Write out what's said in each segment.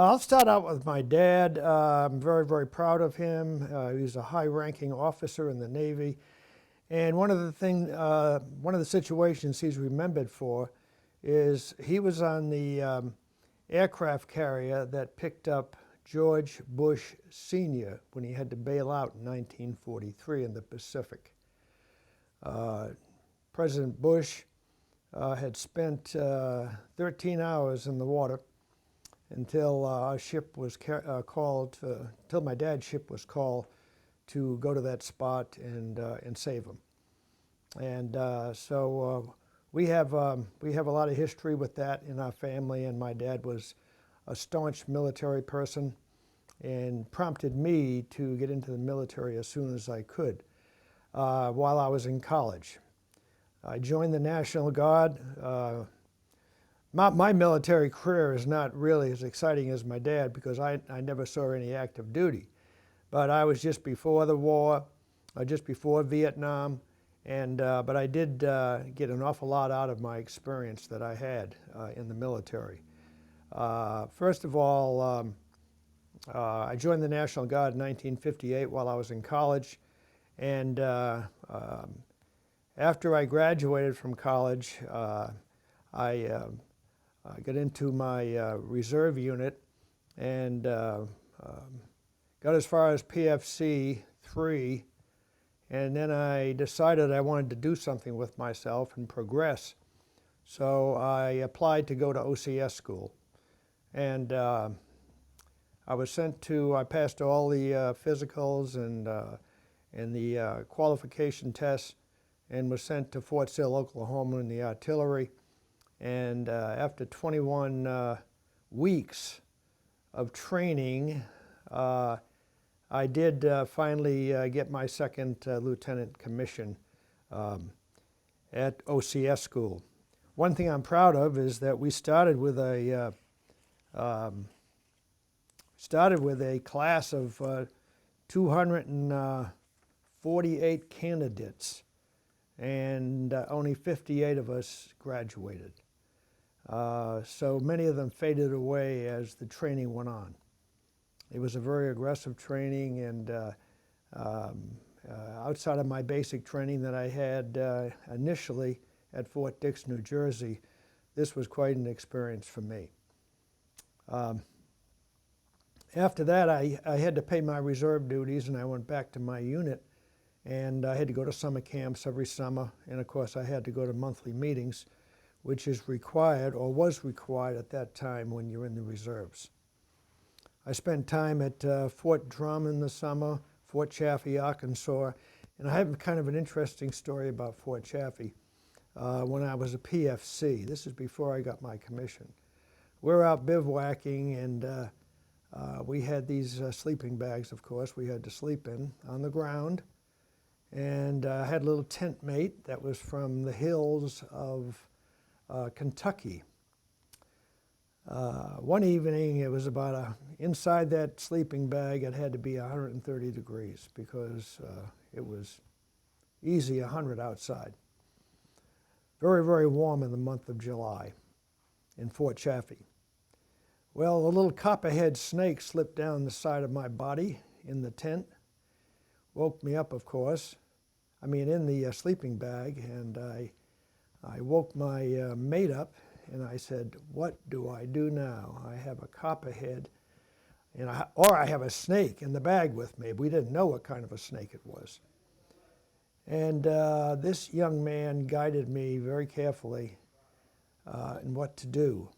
I'll start out with my dad. I'm very, very proud of him. He was a high-ranking officer in the Navy, and one of the situations he's remembered for is he was on the aircraft carrier that picked up George Bush Sr. when he had to bail out in 1943 in the Pacific. President Bush had spent 13 hours in the water until our ship was till my dad's ship was called to go to that spot and save him. And so we have a lot of history with that in our family. And my dad was a staunch military person and prompted me to get into the military as soon as I could while I was in college. I joined the National Guard. My military career is not really as exciting as my dad because I never saw any active duty. But I was just before the war, just before Vietnam, but I did get an awful lot out of my experience that I had in the military. First of all, I joined the National Guard in 1958 while I was in college, and after I graduated from college, I got into my reserve unit and got as far as PFC 3, and then I decided I wanted to do something with myself and progress. So I applied to go to OCS school, and I passed all the physicals and the qualification tests and was sent to Fort Sill, Oklahoma in the artillery. And after 21 weeks of training, I did finally get my second lieutenant commission at OCS school. One thing I'm proud of is that we started with a class of 248 candidates, and only 58 of us graduated. So many of them faded away as the training went on. It was a very aggressive training, and outside of my basic training that I had initially at Fort Dix, New Jersey, this was quite an experience for me. After that, I had to pay my reserve duties, and I went back to my unit, and I had to go to summer camps every summer, and of course I had to go to monthly meetings, which is required, or was required at that time when you're in the reserves. I spent time at Fort Drum in the summer, Fort Chaffee, Arkansas, and I have kind of an interesting story about Fort Chaffee. When I was a PFC, this is before I got my commission. We were out bivouacking, and we had these sleeping bags, of course, we had to sleep in on the ground. And I had a little tent mate that was from the hills of Kentucky. One evening, it was inside that sleeping bag, it had to be 130 degrees because it was easy 100 outside. Very, very warm in the month of July in Fort Chaffee. Well, a little copperhead snake slipped down the side of my body in the tent, woke me up, of course. I mean, in the sleeping bag, and I woke my mate up, and I said, "What do I do now? I have a copperhead, or I have a snake in the bag with me." We didn't know what kind of a snake it was. And this young man guided me very carefully in what to do.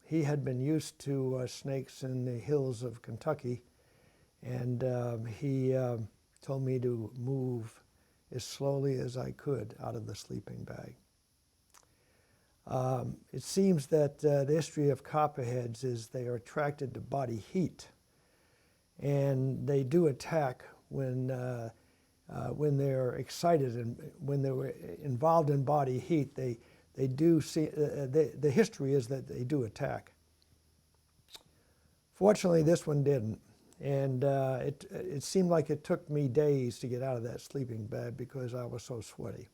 He had been used to snakes in the hills of Kentucky, and he told me to move as slowly as I could out of the sleeping bag. It seems that the history of copperheads is they are attracted to body heat, and they do attack when they're excited, and when they're involved in body heat, they do see, the history is that they do attack. Fortunately, this one didn't. And it seemed like it took me days to get out of that sleeping bag because I was so sweaty.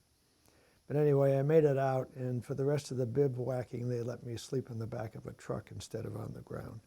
But anyway, I made it out, and for the rest of the bivouacking, they let me sleep in the back of a truck instead of on the ground.